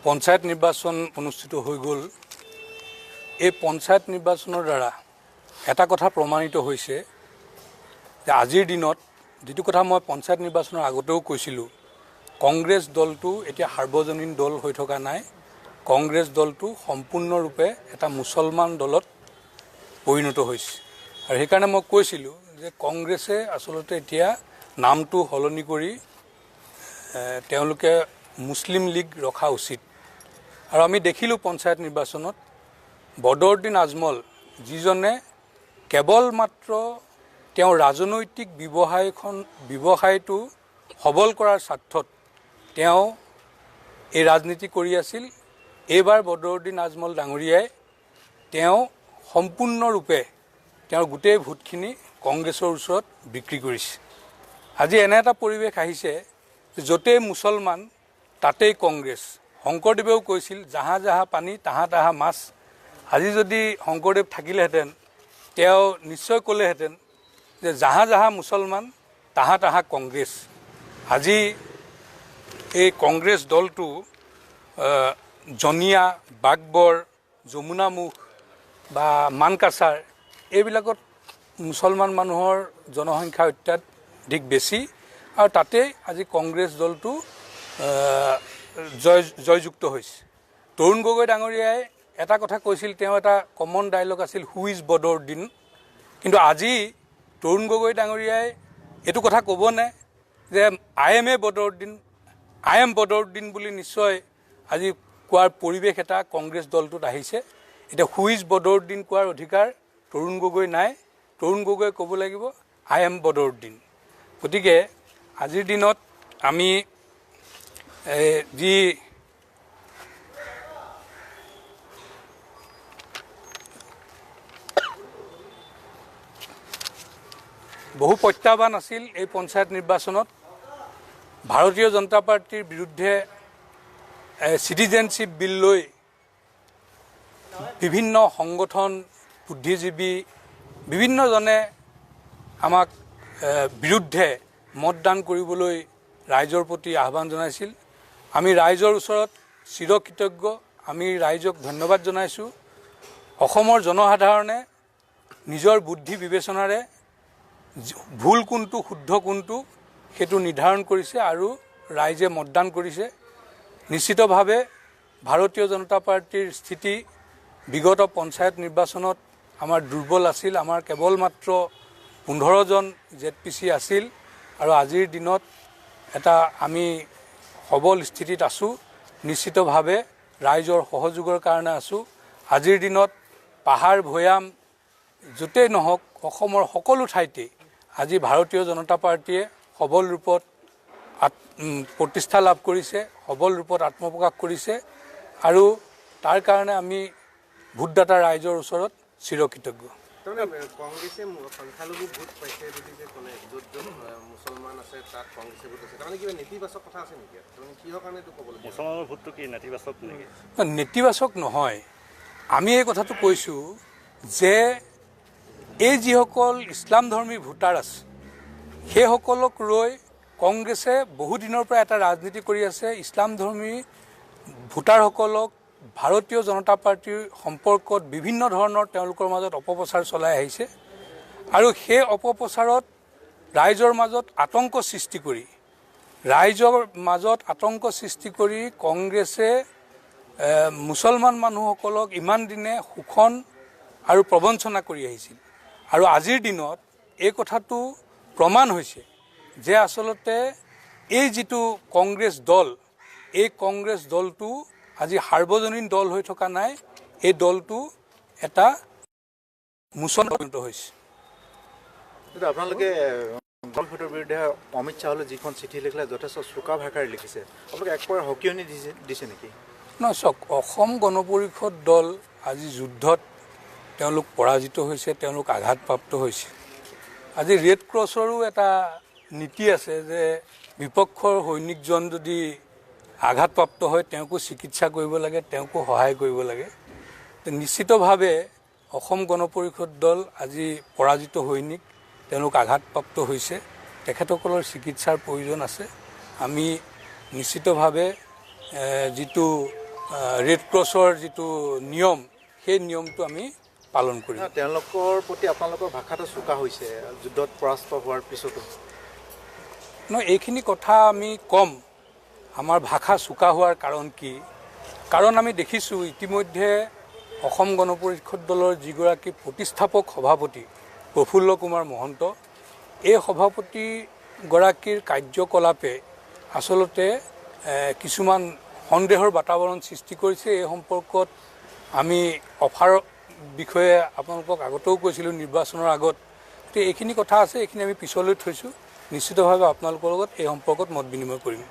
পঞ্চায়ত নিৰ্বাচন অনুষ্ঠিত হৈ গ'ল। এই পঞ্চায়ত নিৰ্বাচনৰ দ্বাৰা এটা কথা প্ৰমাণিত হৈছে যে আজিৰ দিনত যিটো কথা মই পঞ্চায়ত নিৰ্বাচনৰ আগতেও কৈছিলোঁ, কংগ্ৰেছ দলটো এতিয়া সাৰ্বজনীন দল হৈ থকা নাই। কংগ্ৰেছ দলটো সম্পূৰ্ণৰূপে এটা মুছলমান দলত পৰিণত হৈছে। আৰু সেইকাৰণে মই কৈছিলোঁ যে কংগ্ৰেছে আচলতে এতিয়া নামটো সলনি কৰি তেওঁলোকে মুছলিম লীগ ৰখা উচিত। আৰু আমি দেখিলোঁ পঞ্চায়ত নিৰ্বাচনত বদৰুদ্দিন আজমল, যিজনে কেৱল মাত্ৰ তেওঁ ৰাজনৈতিক ব্যৱসায়টো সবল কৰাৰ স্বাৰ্থত তেওঁ এই ৰাজনীতি কৰি আছিল। এইবাৰ বদৰুদ্দিন আজমল ডাঙৰীয়াই তেওঁ সম্পূৰ্ণৰূপে তেওঁৰ গোটেই ভোটখিনি কংগ্ৰেছৰ ওচৰত বিক্ৰী কৰিছে। আজি এনে এটা পৰিৱেশ আহিছে য'তেই মুছলমান তাতেই কংগ্ৰেছ। শংকৰদেৱেও কৈছিল জাহা জাহা পানী তাহা তাহা মাছ। আজি যদি শংকৰদেৱ থাকিলেহেঁতেন তেওঁ নিশ্চয় ক'লেহেঁতেন যে জাহা জাহা মুছলমান তাহা তাহা কংগ্ৰেছ। আজি এই কংগ্ৰেছ দলটো জনিয়া, বাগবৰ, যমুনামুখ বা মানকাছাৰ এইবিলাকত মুছলমান মানুহৰ জনসংখ্যা অত্যাধিক বেছি। আৰু তাতেই আজি কংগ্ৰেছ দলটো জয়যুক্ত হৈছে। তৰুণ গগৈ ডাঙৰীয়াই এটা কথা কৈছিল, তেওঁ এটা কমন ডাইলগ আছিল, হু ইজ বদৰুদ্দিন। কিন্তু আজি তৰুণ গগৈ ডাঙৰীয়াই এইটো কথা ক'বনে যে আই এম বদৰুদ্দিন বুলি নিশ্চয় আজি কোৱাৰ পৰিৱেশ এটা কংগ্ৰেছ দলটোত আহিছে। এতিয়া হু ইজ বদৰুদ্দিন কোৱাৰ অধিকাৰ তৰুণ গগৈ নাই। তৰুণ গগৈ ক'ব লাগিব আই এম বদৰুদ্দিন। গতিকে আজিৰ দিনত আমি যি বহু প্ৰত্যাহ্বান আছিল এই পঞ্চায়ত নিৰ্বাচনত। ভাৰতীয় জনতা পাৰ্টিৰ বিৰুদ্ধে চিটিজেনশ্বিপ বিল লৈ বিভিন্ন সংগঠন, বুদ্ধিজীৱী বিভিন্নজনে আমাক বিৰুদ্ধে মতদান কৰিবলৈ ৰাইজৰ প্ৰতি আহ্বান জনাইছিল। আমি ৰাইজৰ ওচৰত চিৰকৃতজ্ঞ। আমি ৰাইজক ধন্যবাদ জনাইছোঁ। অসমৰ জনসাধাৰণে নিজৰ বুদ্ধি বিবেচনাৰে ভুল কোনটো শুদ্ধ কোনটো সেইটো নিৰ্ধাৰণ কৰিছে আৰু ৰাইজে মতদান কৰিছে। নিশ্চিতভাৱে ভাৰতীয় জনতা পাৰ্টিৰ স্থিতি বিগত পঞ্চায়ত নিৰ্বাচনত আমাৰ দুৰ্বল আছিল। আমাৰ কেৱল মাত্ৰ 15জন ZPC আছিল আৰু আজিৰ দিনত এটা আমি সবল স্থিতিত আছোঁ। নিশ্চিতভাৱে ৰাইজৰ সহযোগৰ কাৰণে আছোঁ। আজিৰ দিনত পাহাৰ ভৈয়াম য'তেই নহওক অসমৰ সকলো ঠাইতেই আজি ভাৰতীয় জনতা পাৰ্টিয়ে সবল ৰূপত প্ৰতিষ্ঠা লাভ কৰিছে, সবল ৰূপত আত্মপ্ৰকাশ কৰিছে আৰু তাৰ কাৰণে আমি ভোটদাতা ৰাইজৰ ওচৰত চিৰকৃতজ্ঞ। কংগ্ৰেছে সংখ্যালঘু ভোট পাইছে বুলি যে ক'লে, য'ত য'ত মুছলমান আছে তাত কংগ্ৰেছে ভোট আছে, তাৰমানে কিবা নেতিবাচক কথা আছে নেকি? কিহৰ কাৰণে এইটো ক'বলৈ মুছলমানৰ ভোটটো কি নেতিবাচক নেকি? নেতিবাচক নহয়। আমি এই কথাটো কৈছোঁ যে এই যিসকল ইছলামধৰ্মী ভোটাৰ আছে সেইসকলক লৈ কংগ্ৰেছে বহুদিনৰ পৰা এটা ৰাজনীতি কৰি আছে। ইছলামধৰ্মী ভোটাৰসকলক ভাৰতীয় জনতা পাৰ্টিৰ সম্পৰ্কত বিভিন্ন ধৰণৰ তেওঁলোকৰ মাজত অপপ্ৰচাৰ চলাই আহিছে আৰু সেই অপপ্ৰচাৰত ৰাইজৰ মাজত আতংক সৃষ্টি কৰি কংগ্ৰেছে মুছলমান মানুহসকলক ইমান দিনে শোষণ আৰু প্ৰবঞ্চনা কৰি আহিছিল। আৰু আজিৰ দিনত এই কথাটো প্ৰমাণ হৈছে যে আচলতে এই যিটো কংগ্ৰেছ দল, এই কংগ্ৰেছ দলটো আজি সাৰ্বজনীন দল হৈ থকা নাই। এই দলটো এটা মুছলমান হৈছে। আপোনালোকে ভোটৰ বিৰুদ্ধে অমিত শ্বাহলৈ যিখন চিঠি লিখিলে যথেষ্ট চোকা ভাষাৰে লিখিছে, আপোনালোকে এক প্ৰকাৰ সকীয়নি দিছে নেকি? নহয়, চাওক, অসম গণ পৰিষদ দল আজি যুদ্ধত তেওঁলোক পৰাজিত হৈছে, তেওঁলোক আঘাতপ্ৰাপ্ত হৈছে। আজি ৰেড ক্ৰছৰো এটা নীতি আছে যে বিপক্ষৰ সৈনিকজন যদি আঘাতপ্ৰাপ্ত হয় তেওঁকো চিকিৎসা কৰিব লাগে, তেওঁকো সহায় কৰিব লাগে। নিশ্চিতভাৱে অসম গণ পৰিষদ দল আজি পৰাজিত সৈনিক, তেওঁলোক আঘাতপ্ৰাপ্ত হৈছে, তেখেতসকলৰ চিকিৎসাৰ প্ৰয়োজন আছে। আমি নিশ্চিতভাৱে যিটো ৰেড ক্ৰছৰ যিটো নিয়ম সেই নিয়মটো আমি পালন কৰিম। তেওঁলোকৰ প্ৰতি আপোনালোকৰ ভাষাটো চোকা হৈছে যুদ্ধত পৰাস্ত হোৱাৰ পিছতো। এইখিনি কথা আমি ক'ম আমাৰ ভাষা চোকা হোৱাৰ কাৰণ কি। কাৰণ আমি দেখিছোঁ ইতিমধ্যে অসম গণ পৰিষদ দলৰ যিগৰাকী প্ৰতিষ্ঠাপক সভাপতি প্ৰফুল্ল কুমাৰ মহন্ত, এই সভাপতিগৰাকীৰ কাৰ্যকলাপে আচলতে কিছুমান সন্দেহৰ বাতাবৰণ সৃষ্টি কৰিছে। এই সম্পৰ্কত আমি অফাৰৰ বিষয়ে আপোনালোকক আগতেও কৈছিলোঁ নিৰ্বাচনৰ আগত। গতিকে এইখিনি কথা আছে, এইখিনি আমি পিছলৈ থৈছোঁ। নিশ্চিতভাৱে আপোনালোকৰ লগত এই সম্পৰ্কত মত বিনিময় কৰিম।